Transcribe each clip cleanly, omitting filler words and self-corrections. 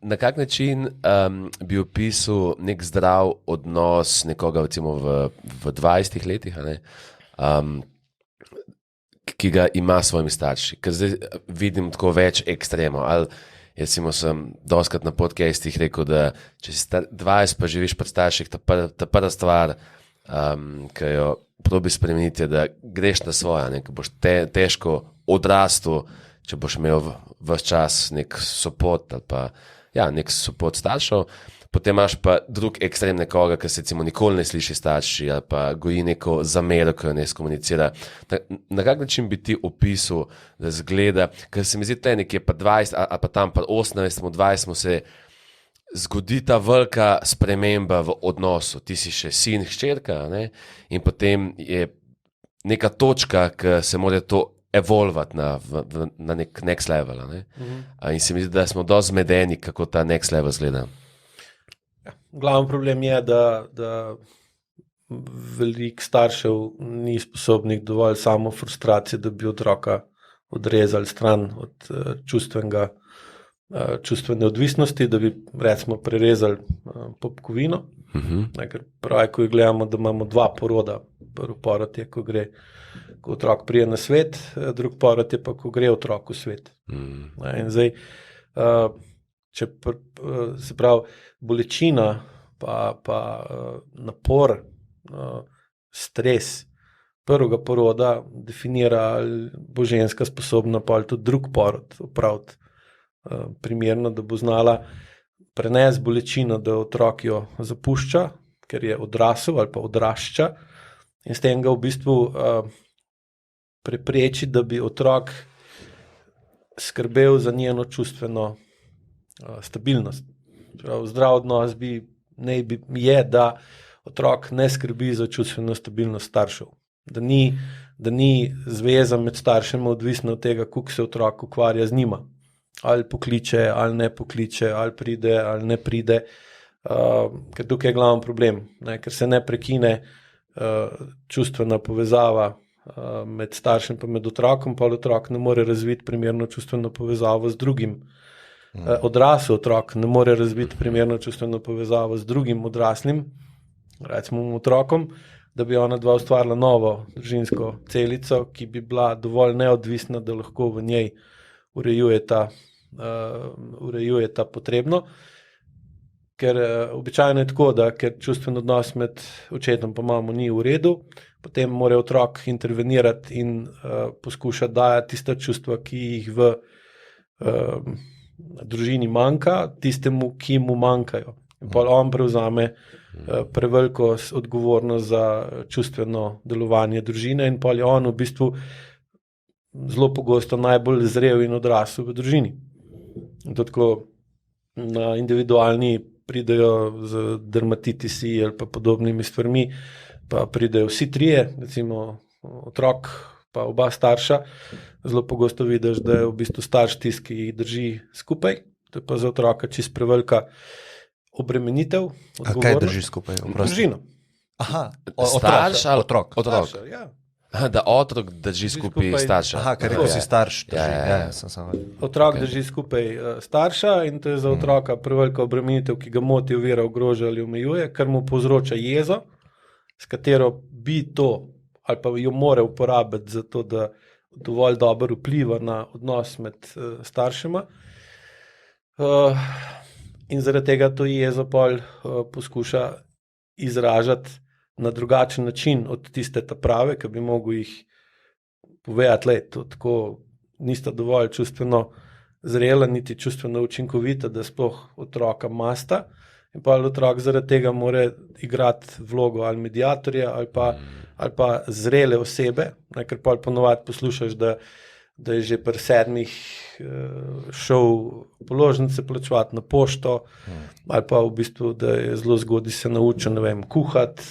Na kak način bi opisal nek zdrav odnos nekoga recimo v 20 letih, ki ga ima s svojimi starši? Ker zdaj vidim tako več ekstremov. Ali recimo sem dostakrat na podcastih rekel, da če si 20 pa živiš pri starših, ta prva stvar, ki jo probi spremeniti, je, da greš na svoja, ne, boš težko odrastel, če boš imel ves čas nek support ali pa nek support staršev. Potem imaš pa drug ekstrem nekoga, ki se recimo nikoli ne sliši starši ali pa goji neko zamero, ki jo ne skomunicira. Na kak način bi ti opisal, da zgleda, ker se mi zdi, da je nekje pa 20 ali pa tam pa 18, 20 se zgodi ta velika sprememba v odnosu. Ti si še sin, hčerka, ne? In potem je neka točka, ki se mora to evolvati na nek next level. Ne? In se mi zdi, da smo dosti zmedeni, kako ta next level zgleda. Glavni problem je, da veliko staršev ni sposobnih dovolj samo frustracije, da bi otroka odrezali stran od čustvene odvisnosti, da bi recimo prerezali popkovino. Ker pravi, ko gledamo, da imamo dva poroda. Prvi porod je, ko otrok prije na svet, drug porod je pa, ko gre otrok v svet. In zdaj, se pravi, bolečina pa napor, stres prvega poroda definira, ali bo ženska sposobna pa ali tudi drug porod opraviti primerno, da bo znala prenesti bolečino, da otrok jo zapušča, ker je odrasel ali pa odrašča, in s tem ga v bistvu prepreči, da bi otrok skrbel za njeno čustveno stabilnost. Zdrav odnos je, da otrok ne skrbi za čustveno stabilnost staršev. Da ni zveza med staršema odvisna od tega, koliko se otrok ukvarja z njima. Ali pokliče, ali ne pokliče, ali pride, ali ne pride. Ker tukaj je glavni problem, ker se ne prekine čustvena povezava med staršem pa med otrokom, pa otrok ne more razviti primerno čustveno povezavo z drugim. Odrasel otrok ne more razviti primerno čustveno povezavo z drugim odraslim, recimo otrokom, da bi ona dva ustvarila novo družinsko celico, ki bi bila dovolj neodvisna, da lahko v njej urejujeta potrebno. Ker običajno je tako, da ker čustven odnos med očetom pa mamo ni v redu, potem mora otrok intervenirati in poskušati dajati tista čustva, ki jih v družini manjka, tistemu, ki mu manjkajo. In potem on prevzame preveliko odgovornost za čustveno delovanje družine in potem je on v bistvu zelo pogosto najbolj zrel in odrasel v družini. In tako na individualni pridejo z dermatitisi ali pa podobnimi stvarmi, pa pridejo vsi trije, recimo otrok pa oba starša. Zelo pogosto vidiš, da je v bistvu starš tisti, ki jih drži skupaj. To je pa za otroka čisto prevelika obremenitev. A kaj drži skupaj? Družino. Aha, Starš ali otrok? Otrok. Starša, ja. Da otrok drži skupaj starša. Aha, ker rekel si starš. Otrok drži skupaj starša in to je za otroka prevelika obremenitev, ki ga moti, ovira, ogroža ali omejuje, kar mu povzroča jezo, s katero bi to ali pa jo mora uporabiti za to, da dovolj dobro vpliva na odnos med staršema. In zaradi tega to jezo pol poskuša izražati na drugačen način od tiste ta prave, ki bi mogel jih povedati, to tako nista dovolj čustveno zrela, niti čustveno učinkovita, da sploh otroka masta. In pa otrok zaradi tega mora igrati vlogo ali mediatorja ali pa zrele osebe, ker pa ponovadi poslušaš, da je že pri 7 šel položnice plačevati na pošto, ali pa v bistvu, da je zelo zgodaj se naučil, ne vem, kuhati,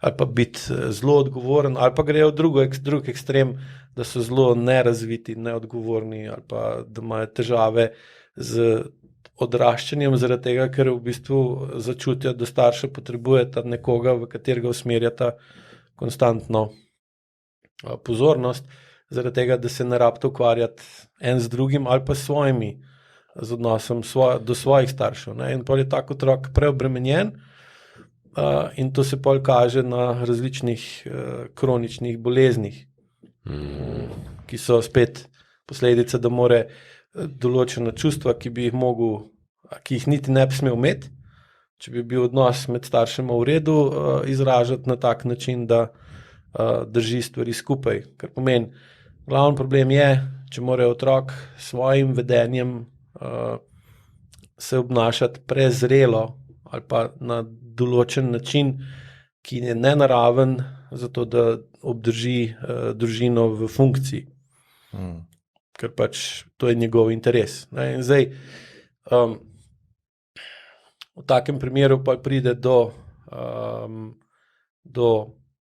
ali pa biti zelo odgovoren, ali pa grejo drug ekstrem, da so zelo nerazviti, neodgovorni, ali pa da imajo težave z odraščanjem zaradi tega, ker v bistvu začutijo, da starša potrebujeta nekoga, v katerega usmerjata konstantno pozornost, zaradi tega, da se ne rabita ukvarjati en z drugim ali pa s svojimi z odnosom do svojih staršev. Ne? In pol je tak otrok preobremenjen in to se pol kaže na različnih kroničnih boleznih, ki so spet posledica, da more določena čustva, ki jih niti ne bi smel imeti, če bi bil odnos med staršema v redu, izražati na tak način, da drži stvari skupaj. Kar pomeni, glavni problem je, če mora otrok s svojim vedenjem se obnašati prezrelo ali pa na določen način, ki je nenaraven, zato da obdrži družino v funkciji. Ker pač to je njegov interes. Ne? In zdaj, v takem primeru pa pride do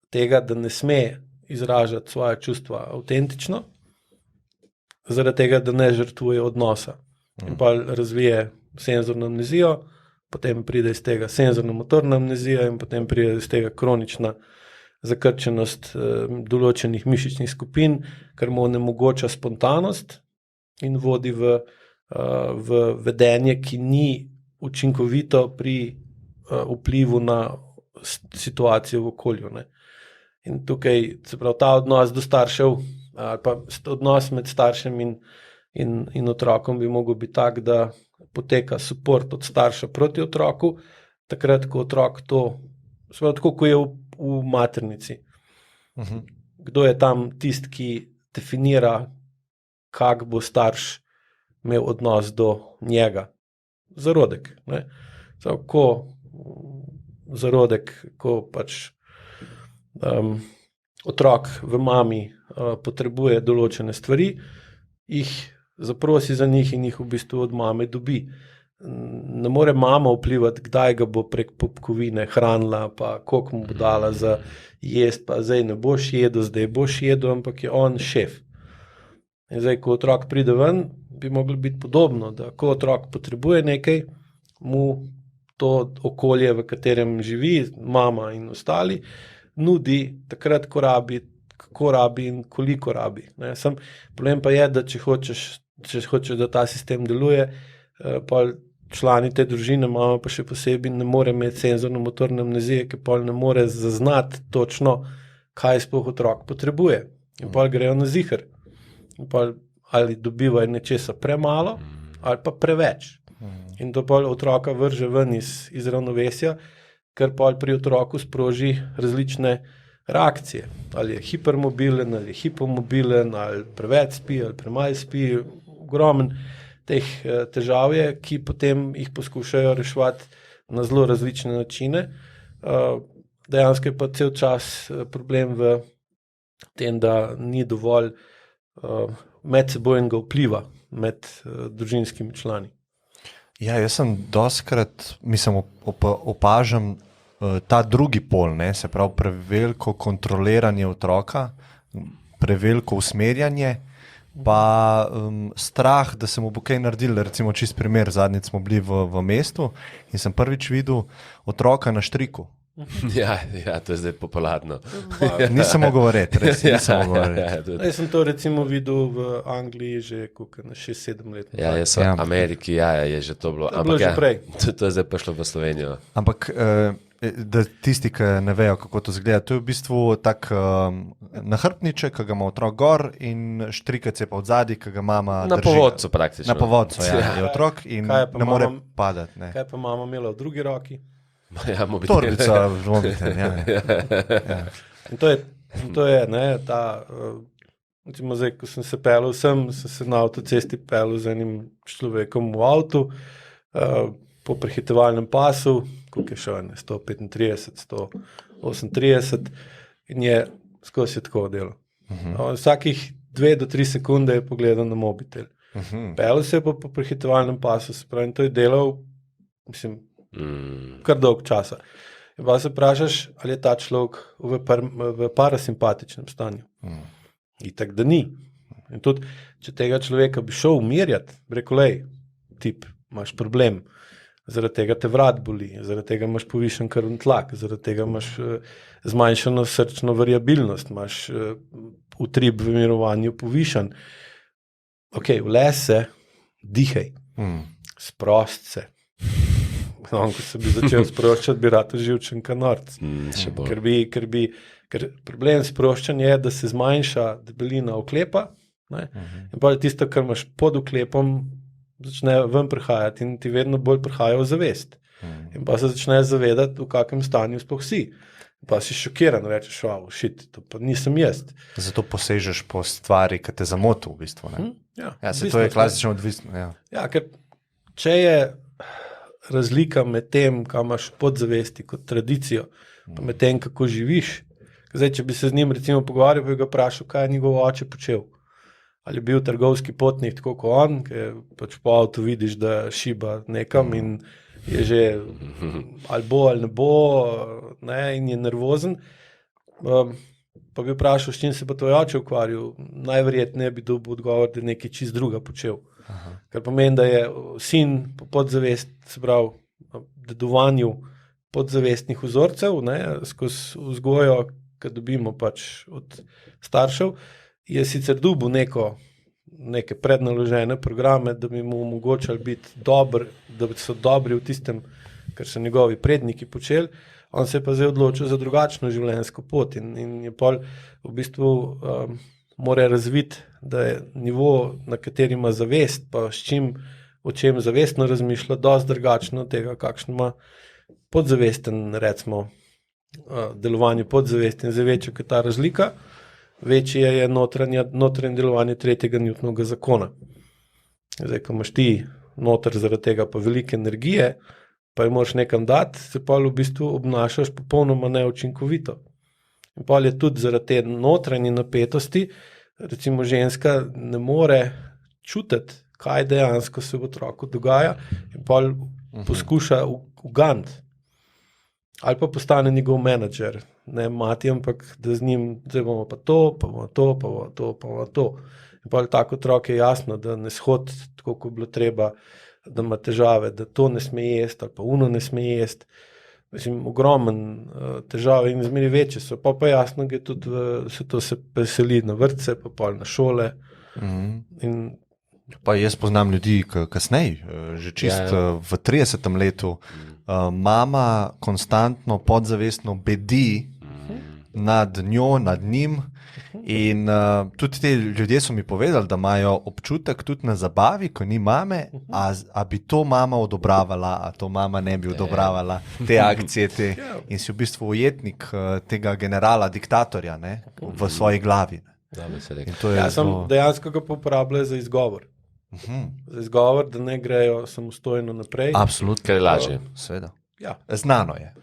tega, da ne sme izražati svoje čustva avtentično, zaradi tega, da ne žrtvuje odnosa. In pa razvije senzorno amnezijo, potem pride iz tega senzorno-motorna amnezija in potem pride iz tega kronična zakrčenost določenih mišičnih skupin, kar mu onemogoča spontanost in vodi v vedenje, ki ni učinkovito pri vplivu na situacijo v okolju. Ne. In tukaj, se pravi, ta odnos do staršev, ali pa odnos med staršem in otrokom bi mogel biti tak, da poteka suport od starša proti otroku, takrat, ko otrok to, se pravi, tako, ko je v maternici. Kdo je tam tisti, ki definira, kak bo starš imel odnos do njega? Zarodek. Ne? Zarodek, ko pač otrok v mami potrebuje določene stvari, jih zaprosi za njih in jih v bistvu od mame dobi. Ne more mama vplivati, kdaj ga bo prek popkovine hranila, pa koliko mu bo dala za jest, pa zdaj ne boš jedel, zdaj boš jedel, ampak je on šef. In zdaj, ko otrok pride ven, bi moglo biti podobno, da ko otrok potrebuje nekaj, mu to okolje, v katerem živi, mama in ostali, nudi takrat, ko rabi, kako rabi in koliko rabi. Problem pa je, da če hočeš, da ta sistem deluje, pa člani te družine, mama pa še posebej ne more imeti senzorno-motorne amnezije, ki pa ne more zaznati točno, kaj sploh otrok potrebuje. In pa grejo na ziher. In pa ali dobivajo nečesa premalo, ali pa preveč. In to pa otroka vrže ven iz ravnovesja, ker pa pri otroku sproži različne reakcije. Ali je hipermobilen, ali je hipomobilen, ali preveč spi, ali premalo spi. Ogromen teh težav je, ki potem jih poskušajo reševati na zelo različne načine. Dejansko je pa cel čas problem v tem, da ni dovolj medsebojnega vpliva med družinskimi člani. Ja, jaz sem dostikrat, opažam ta drugi pol, ne, se pravi preveliko kontroliranje otroka, preveliko usmerjanje, pa strah, da se mu bo kaj naredil. Recimo čist primer, zadnjič smo bili v mestu in sem prvič videl otroka na štriku. Ja, to je zdaj popularno. Nisem mogel verjeti, res nisem mogel verjeti. Jaz sem to recimo videl v Angliji že na 6-7 let. Ja, jaz v Ameriki, je že to bilo. To je bilo že prej. To je zdaj prišlo v Slovenijo. Ampak da tisti, ki ne vejo, kako to izgleda, to je v bistvu tak nahrbtniček, ki ga ima otrok gor in štrikec je pa odzadi, ki ga mama drži. Na povodcu praktično. Na povodcu, je otrok in ne more padati. Ne. Kaj pa mama imela v drugi roki? Ja, mobitel. Torbica, mobitel, ja. In to je, ne, ta, recimo zdaj, ko sem se pelil sem se na avtocesti pelil z enim človekom v avtu, po prehitevalnem pasu, koliko je šel, 135, 138 in je skozi tako delo. Vsakih 2 do 3 sekunde je pogledal na mobitel. Pelil se je po prehitevalnem pasu, se pravi, in to je delal, mislim, kar dolg časa. In pa se vprašaš, ali je ta človek v parasimpatičnem stanju. Itak, da ni. In tudi, če tega človeka bi šel umirjati, bi rekel, lej, tip, imaš problem, zaradi tega te vrat boli, zaradi tega imaš povišen krvni tlak, zaradi tega imaš zmanjšano srčno variabilnost, imaš utrip v mirovanju povišen. Ok, vles se, dihaj. Sprost se. Ko se bi začel sproščati, bi rad živčen kanorc. Ker problem sproščanja je, da se zmanjša debelina oklepa, ne? In pa tisto, kar imaš pod oklepom, začne ven prihajati in ti vedno bolj prihaja v zavest. In pa se začneš zavedati, v kakšnem stanju sploh si. Pa si šokiran, rečeš, shit, to pa nisem jaz. Zato posežeš po stvari, ki te zamotijo v bistvu. Ne? To je klasično odvisno. Ja, ker če je razlika med tem, kaj imaš podzavesti kot tradicijo, pa med tem, kako živiš. Zdaj, če bi se z njim recimo pogovarjal, bi ga vprašal, kaj je njegov oče počel. Ali je bil trgovski potnik tako kot on, ki pač po avtu vidiš, da šiba nekam in je že ali bo ali ne bo, ne, in je nervozen. Pa bi vprašal, s čim se pa tvoj oče ukvarjal, najverjetneje bi dobil odgovor, da je nekaj čist druga počel. Kar pomeni, da je sin po podzavest, se pravi, dedovanju podzavestnih vzorcev, ne, skozi vzgojo, ki dobimo pač od staršev, je sicer dobil neke prednaložene programe, da bi mu omogočali biti dober, da so dobri v tistem, kar so njegovi predniki počeli, on se je pa zdaj odločil za drugačno življenjsko pot in je pol v bistvu mora razviti, da je nivo, na kateri ima zavest, pa o čem zavestno razmišlja, dosti drugačno od tega, kakšno ima podzavesten, recimo, delovanje podzavesti in zdaj večja, kot ta razlika, večje je notranje delovanje tretjega Newtonovega zakona. Zdaj, ko imaš ti noter zaradi tega pa velike energije, pa jo moraš nekam dati, se pa v bistvu obnašaš popolnoma neučinkovito. In pa je tudi zaradi te notranje napetosti, recimo ženska ne more čutiti, kaj dejansko se v otroku dogaja in pa poskuša uganiti. Ali pa postane njegov menedžer, ne mati, ampak da z njim, zdaj bomo pa to, pa bomo to, pa bomo to, pa bomo to. In pa tak otrok je jasno, da ne shodi tako, kot bilo treba, da ima težave, da to ne sme jesti, ali pa uno ne sme jesti. Mislim, ogromen težave in zmeri večje so. Pa jasno, da tudi se preseli na vrtce, pa pol na šole. In pa jaz poznam ljudi kasneje, že čist v 30. letu, mama konstantno podzavestno bedi nad njo, nad njim in tudi te ljudje so mi povedali, da imajo občutek tudi na zabavi, ko ni mame, a bi to mama odobravala, a to mama ne bi odobravala, te akcije, in si v bistvu ujetnik tega generala, diktatorja, ne, v svoji glavi. Dejansko ga uporabljajo za izgovor. Za izgovor, da ne grejo samostojno naprej. Absolutno. Ker je lažje. Seveda. Ja. Znano je.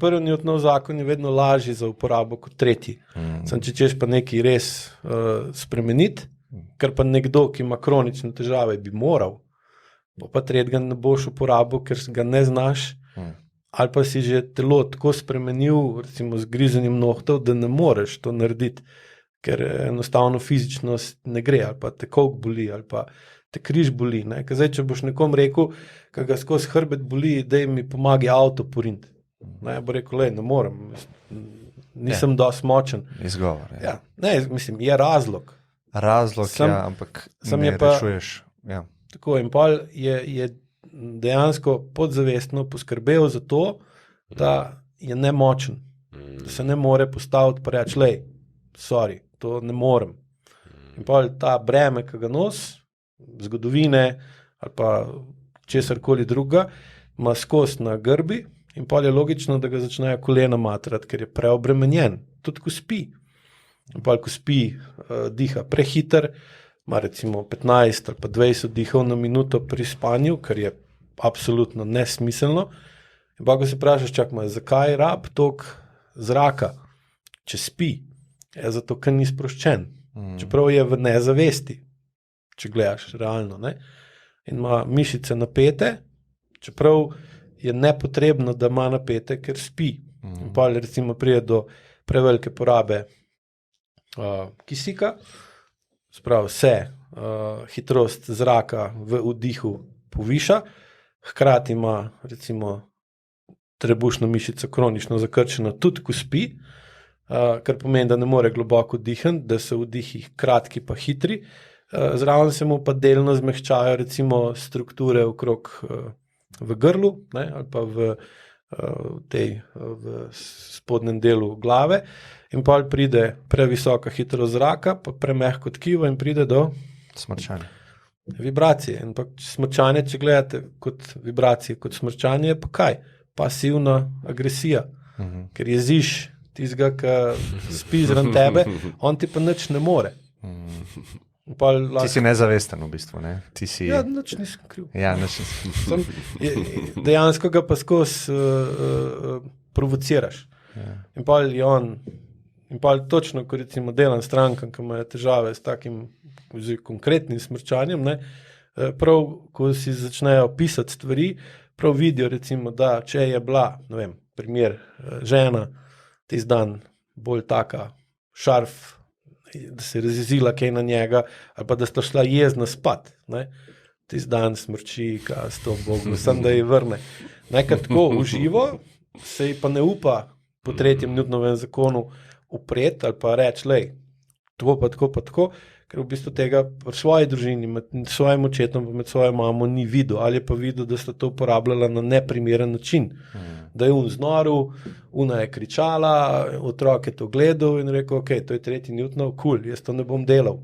Prvi Newtonov zakon je vedno lažji za uporabo kot tretji. Če češ pa nekaj res spremeniti, ker pa nekdo, ki ima kronične težave, bi moral, pa tretjega ne boš uporabil, ker ga ne znaš, ali pa si že telo tako spremenil, recimo z grizenjem nohtov, da ne moreš to narediti, ker enostavno fizičnost ne gre, ali pa te kolk boli, ali pa te križ boli. Zdaj, če boš nekom rekel, ki ga skozi hrbet boli, da mi pomagi avto porint. Bo rekel, ne morem, nisem dosti močen. Izgovor. Ja. Ne, mislim, je razlog. Razlog, ampak ne rešuješ. Ja. Tako, in pol je dejansko podzavestno poskrbel za to, da je nemočen, da se ne more postaviti pa reči, sorry, to ne morem. In pa ta breme, ki ga nosi, zgodovine ali pa česarkoli druga, ima skozi na grbi in pa je logično, da ga začnejo kolena matrati, ker je preobremenjen, tudi ko spi. In pa ko spi, diha prehiter, ima recimo 15 ali pa 20 dihov na minuto pri spanju, kar je absolutno nesmiselno. In pa ko se vprašaš, zakaj rab toliko zraka, če spi? Zato, ker ni sproščen. Čeprav je v nezavesti, če gledaš realno. Ne? In ima mišice napete, čeprav je nepotrebno, da ima napete, ker spi. In pa recimo pride do prevelike porabe kisika, sprav se hitrost zraka v vdihu poviša, hkrati ima recimo trebušno mišico kronično zakrčeno tudi, ko spi, kar pomeni, da ne more globoko dihati, da so vdihi kratki pa hitri, zraven se mu pa delno zmehčajo recimo strukture okrog v grlu, ne, ali pa v spodnjem delu glave, in pa pride previsoka hitrost zraka, pa premehko tkivo in pride do Smrčanje. vibracije. In pa smrčanje, če gledate kot vibracije, kot smrčanje, je pa kaj? Pasivna agresija, ker jeziš tistega, ki spi zraven tebe, on ti pa nič ne more. Ti si nezavesten v bistvu, ne? Ti si... Ja, nič nisem kriv. Ja, nič nisem. Dejansko ga pa skozi provociraš. Ja. In pa je on, in pa točno, ko recimo delam strankam, ki imajo težave s takim konkretnim smrčanjem, ne, prav, ko si začnejo pisati stvari, prav vidijo recimo, da če je bila, ne vem, primer, žena tisti dan bolj taka šarf, da se je razjezila kaj na njega, ali pa da sta šla jezna spat, ne, tisti dan smrči, ka s to Bogom, sem da ji vrne. Nekaj tako uživo, se ji pa ne upa po 3. Newtonovem zakonu upreti ali pa reči, lej, tako pa tako pa tako, ker v bistvu tega v svoji družini, med svojim očetom, med svojo mamo ni videl, ali je pa videl, da sta to uporabljala na neprimeren način. Da je znoril, ona je kričala, otrok je to gledal in rekel, ok, to je 3. Newtonov, cool, jaz to ne bom delal.